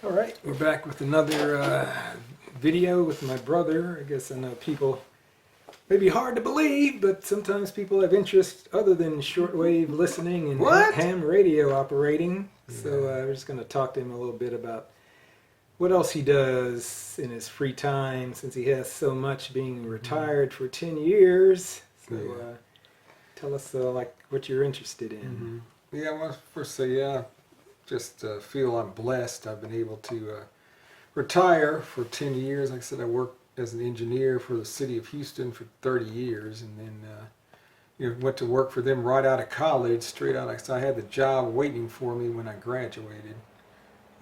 All right, we're back with another video with my brother. I guess I know people may be hard to believe, but sometimes people have interest other than shortwave listening and What? ham radio operating. So Yeah. we're just going to talk to him a little bit about what else he does in his free time, since he has so much, being retired for 10 years. So Yeah. tell us like what you're interested in. Yeah, well, first say, just feel I'm blessed. I've been able to retire for 10 years. Like I said, I worked as an engineer for the city of Houston for 30 years, and then went to work for them right out of college, straight out. So I had the job waiting for me when I graduated.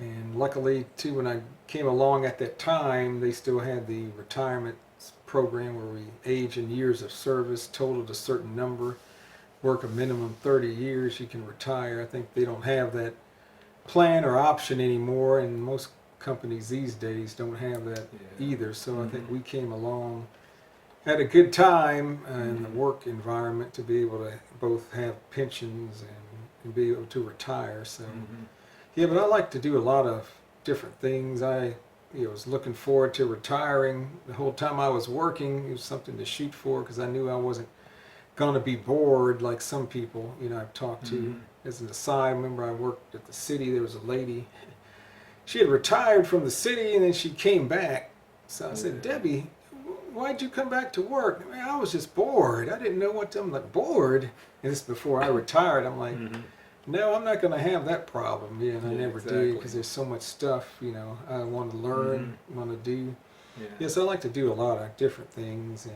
And luckily, too, when I came along at that time, they still had the retirement program where we age in years of service, totaled a certain number, work a minimum 30 years, you can retire. I think they don't have that plan or option anymore, and most companies these days don't have that either. So I think we came along at a good time in the work environment to be able to both have pensions and be able to retire. So yeah, but I like to do a lot of different things. I was looking forward to retiring. The whole time I was working, it was something to shoot for, because I knew I wasn't going to be bored like some people I've talked to. As an aside, I remember I worked at the city. There was a lady, she had retired from the city and then she came back. So I said, Debbie, why'd you come back to work? Man, I was just bored. I didn't know what to, I'm like, bored? And this is before I retired. I'm like, no, I'm not going to have that problem. Yeah, and I never do, because there's so much stuff I want to learn, want to do. Yes, I like to do a lot of different things, and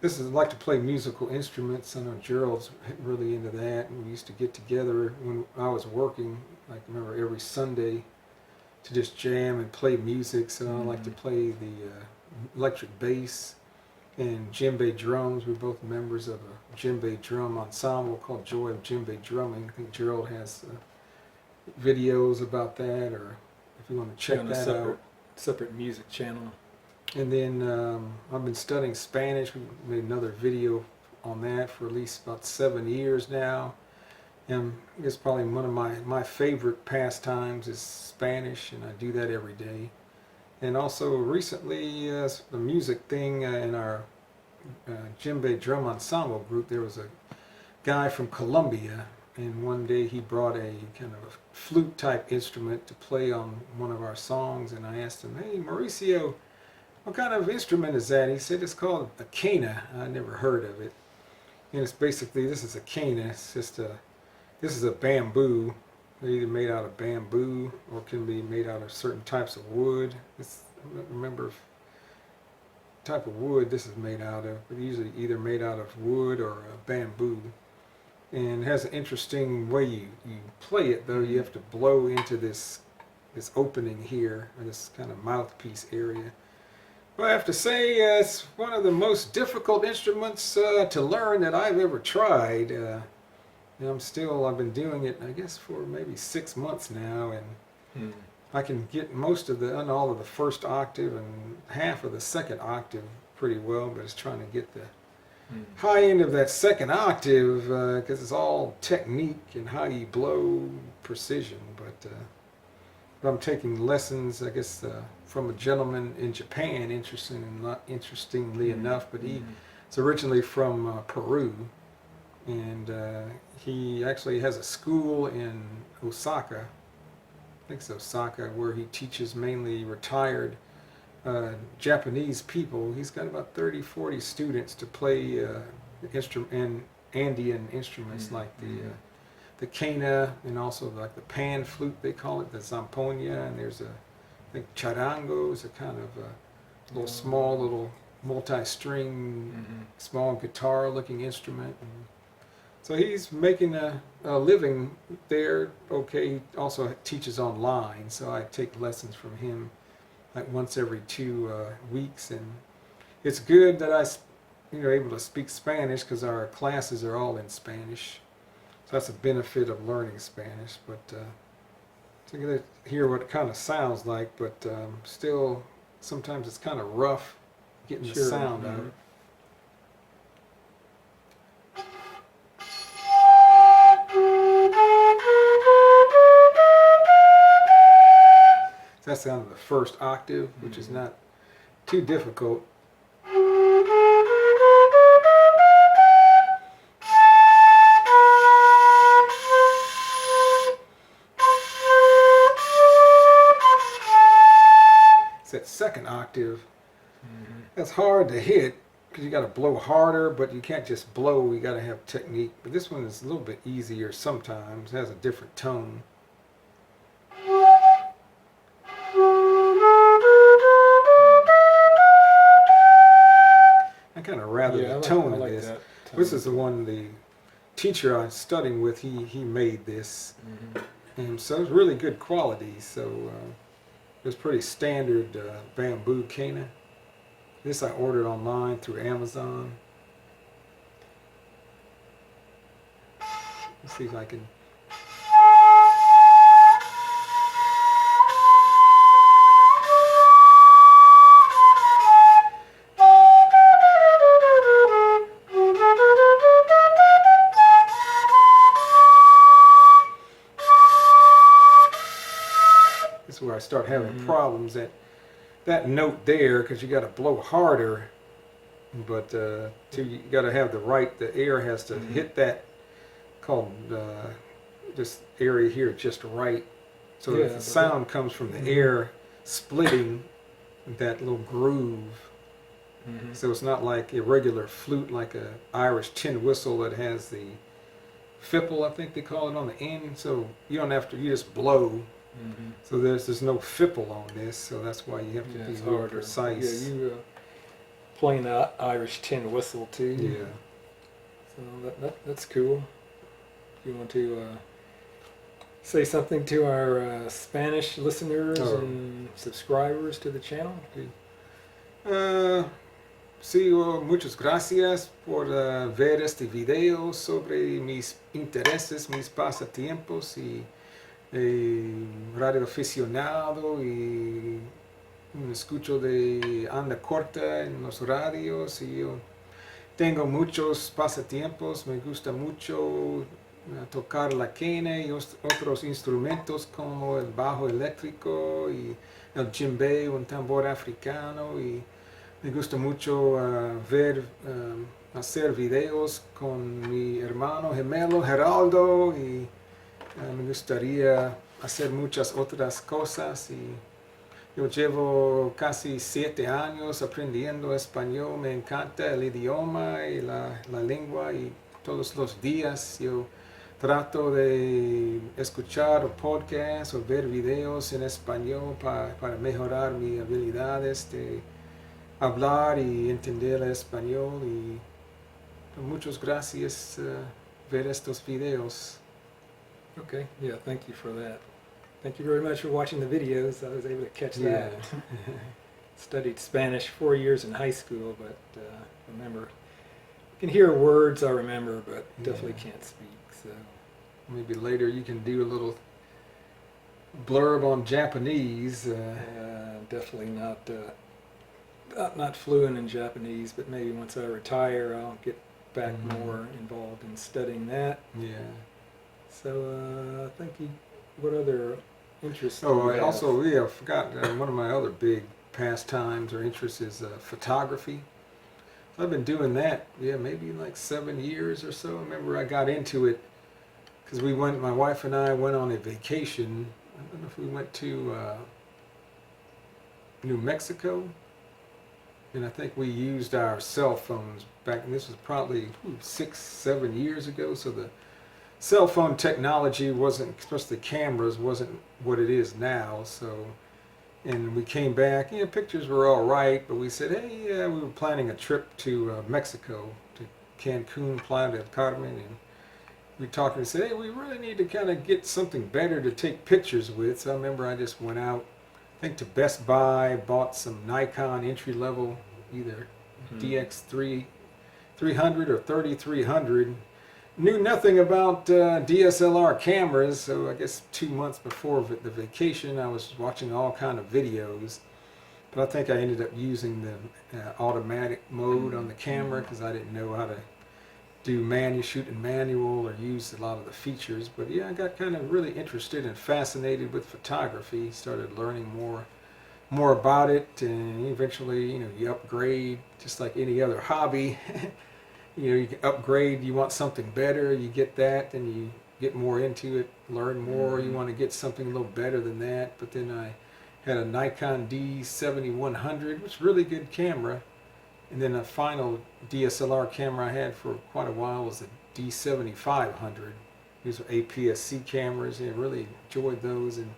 I like to play musical instruments. I know Gerald's really into that, and we used to get together when I was working. Like, I remember every Sunday to just jam and play music. So I like to play the electric bass and djembe drums. We're both members of a djembe drum ensemble called Joy of Djembe Drumming. I think Gerald has videos about that, or if you want to check that out. Separate music channel. And then I've been studying Spanish. We made another video on that for at least about 7 years now. And I guess probably one of my favorite pastimes is Spanish, and I do that every day. And also recently, the music thing in our djembe drum ensemble group, there was a guy from Colombia, and one day he brought a kind of a flute type instrument to play on one of our songs, and I asked him, hey Mauricio, what kind of instrument is that? He said it's called a quena. I never heard of it. And it's basically, this is a quena. It's just this is a bamboo. They're either made out of bamboo or can be made out of certain types of wood. I don't remember if type of wood this is made out of, but usually either made out of wood or bamboo. And it has an interesting way you play it, though. You have to blow into this opening here, or this kind of mouthpiece area. Well, I have to say, it's one of the most difficult instruments to learn that I've ever tried. I've been doing it, I guess, for maybe 6 months now, and I can get most of all of the first octave and half of the second octave pretty well, but it's trying to get the high end of that second octave, because it's all technique and how you blow, precision. But I'm taking lessons, I guess, from a gentleman in Japan, interestingly enough, but he's originally from Peru, and he actually has a school in Osaka, I think it's Osaka, where he teaches mainly retired Japanese people. He's got about 30-40 students to play Andean instruments like the quena, and also like the pan flute, they call it, the zampoña, and there's I think charango is a kind of a little multi-string, small guitar-looking instrument. And so he's making a living there. Okay, he also teaches online, so I take lessons from him like once every 2 weeks, and it's good that I'm able to speak Spanish, because our classes are all in Spanish. So that's a benefit of learning Spanish. But so you're going to hear what it kind of sounds like, but still sometimes it's kind of rough getting the sound out. That's down to the first octave, which is not too difficult. It's that second octave. That's hard to hit because you got to blow harder, but you can't just blow. You got to have technique. But this one is a little bit easier sometimes. It has a different tone. I kind of rather the tone of this. This is the one the teacher I'm studying with. He made this, and so it's really good quality. So it's pretty standard bamboo cane. This I ordered online through Amazon. Let's see if I can. This is where I start having problems at that note there, because you got to blow harder, but you got to have the air has to hit that called this area here just right, so that the sound comes from the air splitting that little groove. So it's not like a regular flute, like a Irish tin whistle that has the fipple, I think they call it, on the end. So you don't have to, you just blow. So there's no fipple on this, so that's why you have to be more precise. Yeah, you playing the Irish tin whistle too. Yeah. So that's cool. You want to say something to our Spanish listeners and subscribers to the channel? Sí, muchas gracias por ver este video sobre mis intereses, mis pasatiempos y radio aficionado, y escucho de anda corta en los radios, y yo tengo muchos pasatiempos. Me gusta mucho tocar la quena y otros instrumentos como el bajo eléctrico y el djembe, un tambor africano, y me gusta mucho hacer videos con mi hermano gemelo Geraldo, y me gustaría hacer muchas otras cosas. Y yo llevo casi 7 años aprendiendo español. Me encanta el idioma y la lengua, y todos los días yo trato de escuchar podcasts o ver videos en español para mejorar mis habilidades de hablar y entender el español. Y muchas gracias ver estos videos. Okay, yeah, thank you for that. Thank you very much for watching the videos. I was able to catch that. Studied Spanish 4 years in high school, but remember, I can hear words I remember, but definitely can't speak. So maybe later you can do a little blurb on Japanese. Definitely not fluent in Japanese, but maybe once I retire, I'll get back more involved in studying that. Yeah. So, thank you. What other interests? Oh, I forgot one of my other big pastimes or interests is photography. I've been doing that, maybe like 7 years or so. I remember I got into it because my wife and I went on a vacation. I don't know if we went to New Mexico, and I think we used our cell phones back, and this was probably 6-7 years ago, so the cell phone technology wasn't, especially cameras, wasn't what it is now. So, and we came back, pictures were all right, but we said, hey, we were planning a trip to Mexico, to Cancun, Playa del Carmen, and we talked and said, hey, we really need to kind of get something better to take pictures with. So I remember I just went out, I think to Best Buy, bought some Nikon entry-level, either DX300 or 3300. Knew nothing about DSLR cameras, so I guess 2 months before the vacation I was watching all kind of videos, but I think I ended up using the automatic mode on the camera because I didn't know how to shoot in manual or use a lot of the features. But yeah, I got kind of really interested and fascinated with photography. Started learning more about it, and eventually, you upgrade just like any other hobby. You can upgrade. You want something better, you get that, and you get more into it, learn more. You want to get something a little better than that. But then I had a Nikon D7100, which is a really good camera. And then the final DSLR camera I had for quite a while was the D7500. These were APS-C cameras, and I really enjoyed those. And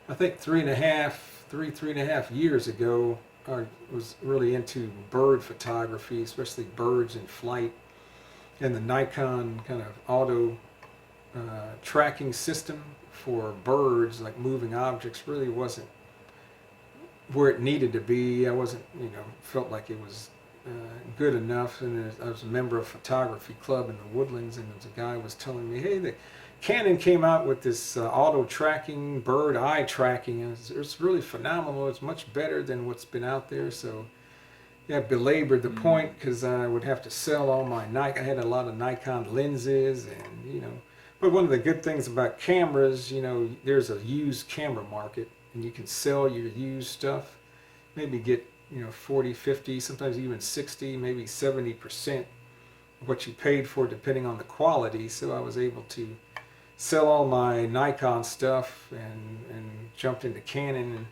I think 3.5 years ago, I was really into bird photography, especially birds in flight. And the Nikon kind of auto tracking system for birds, like moving objects, really wasn't where it needed to be. I wasn't, felt like it was good enough. And I was a member of a photography club in the Woodlands, and there was a guy was telling me, hey, the Canon came out with this auto tracking, bird eye tracking, and it's really phenomenal. It's much better than what's been out there. So yeah, I belabored the point, because I would have to sell all my Nikon. I had a lot of Nikon lenses, and but one of the good things about cameras, there's a used camera market, and you can sell your used stuff, maybe get 40, 50, sometimes even 60, maybe 70% of what you paid for, depending on the quality. So I was able to sell all my Nikon stuff and jumped into Canon, and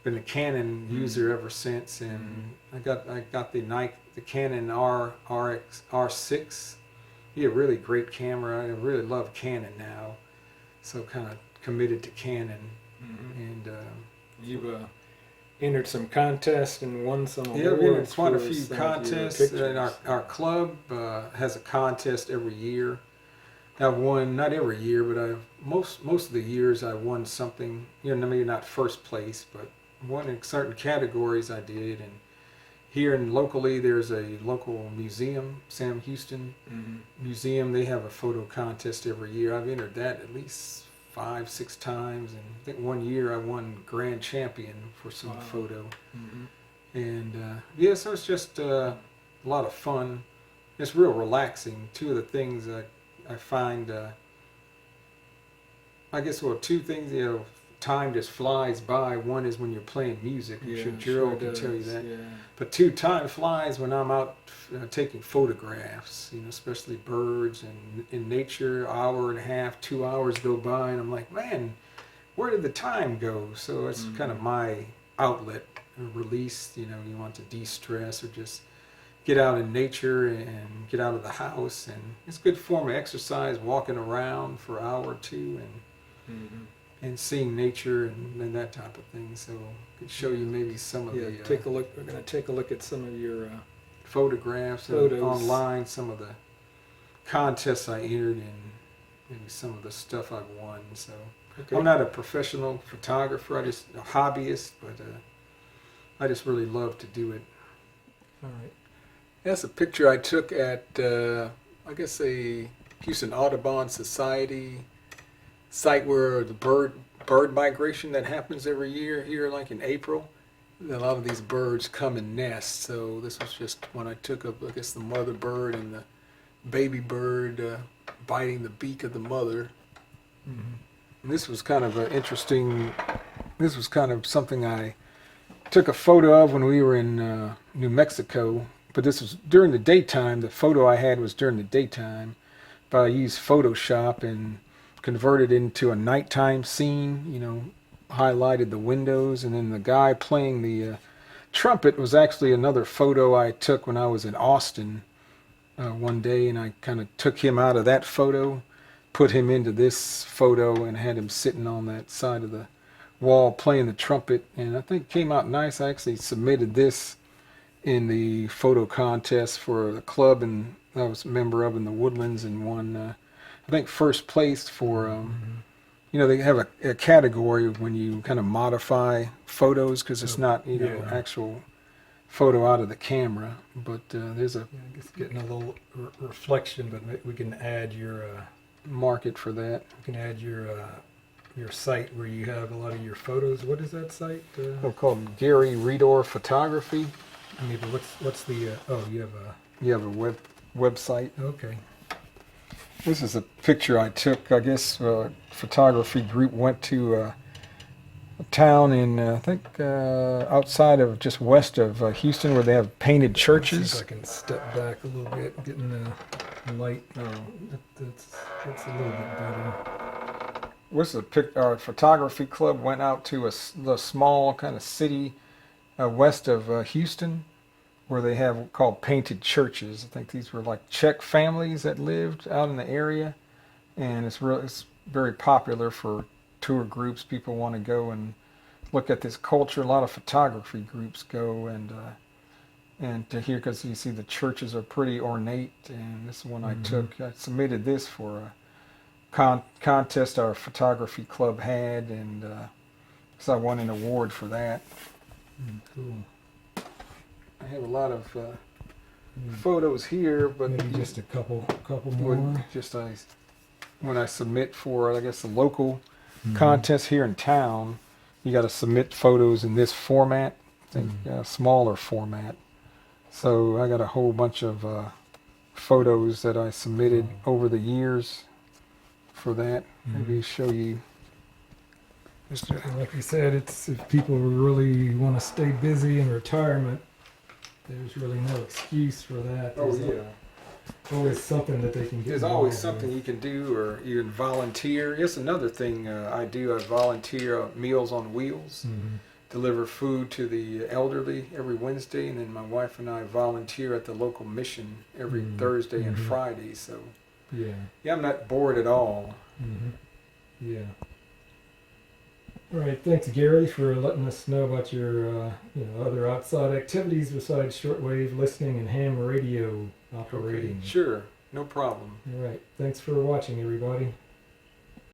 been a Canon user ever since. And I got the Canon R6. Yeah, really great camera. I really love Canon now, so kind of committed to Canon. And you've entered some contests and won some awards. Yeah, I've entered quite a few some of your contests, pictures. and our club has a contest every year. I've won, not every year, but most of the years I won something. Maybe not first place, but won in certain categories I did. And here locally, there's a local museum, Sam Houston Museum. They have a photo contest every year. I've entered that at least 5-6 times, and I think one year I won grand champion for some photo. And yeah, so it's just a lot of fun. It's real relaxing. Two of the things I find, I guess, two things, time just flies by. One is when you're playing music. I'm sure Gerald can tell you that. Yeah. But two, time flies when I'm out taking photographs, especially birds and in nature. 1.5, 2 hours go by, and I'm like, man, where did the time go? So it's kind of my outlet, release. You want to de-stress or just get out in nature and get out of the house. And it's a good form of exercise, walking around for an hour or two and seeing nature and that type of thing. So I could show you maybe some of the take a look. We're going to take a look at some of your photographs photos online, some of the contests I entered in, maybe some of the stuff I've won. So I'm not a professional photographer, I'm just a hobbyist, but I just really love to do it. All right. That's a picture I took at, I guess, a Houston Audubon Society site where the bird migration that happens every year here, like in April. A lot of these birds come in nests. So this was just when I took up, I guess, the mother bird and the baby bird biting the beak of the mother. And this was kind of interesting. This was kind of something I took a photo of when we were in New Mexico. But this was during the daytime. The photo I had was during the daytime. But I used Photoshop and converted it into a nighttime scene, highlighted the windows. And then the guy playing the trumpet was actually another photo I took when I was in Austin one day. And I kind of took him out of that photo, put him into this photo, and had him sitting on that side of the wall playing the trumpet. And I think it came out nice. I actually submitted this in the photo contest for the club, and I was a member of in the Woodlands, and won I think first place for they have a category when you kind of modify photos, because it's not actual photo out of the camera, but there's a I guess getting a little reflection, but we can add your market for that. you can add your site where you have a lot of your photos. What is that site? Called Gary Redor Photography. I mean, but what's the? You have a You have a website. Okay. This is a picture I took. I guess a photography group went to a town in, I think, outside of just west of Houston, where they have painted See churches. if I can step back a little bit, getting the light. That's a little bit better. What's our photography club went out to the small kind of city west of Houston, where they have called painted churches. I think these were like Czech families that lived out in the area, and it's very popular for tour groups. People want to go and look at this culture. A lot of photography groups go and to hear, because you see the churches are pretty ornate. And this one I took. I submitted this for a contest our photography club had, and so I won an award for that. Cool. I have a lot of photos here, but Maybe just a couple more. When I submit for, I guess, a local contest here in town, you got to submit photos in this format, I think, smaller format. So I got a whole bunch of photos that I submitted over the years for that. Maybe show you. Just like you said, it's if people really want to stay busy in retirement, there's really no excuse for that. There's always something that they can get. There's always something you can do, or you can volunteer. It's another thing I do. I volunteer at Meals on Wheels, deliver food to the elderly every Wednesday, and then my wife and I volunteer at the local mission every Thursday and Friday. So yeah, I'm not bored at all. Yeah. All right, thanks Gary for letting us know about your other outside activities besides shortwave listening and ham radio operating. Okay, sure, no problem. All right, thanks for watching everybody.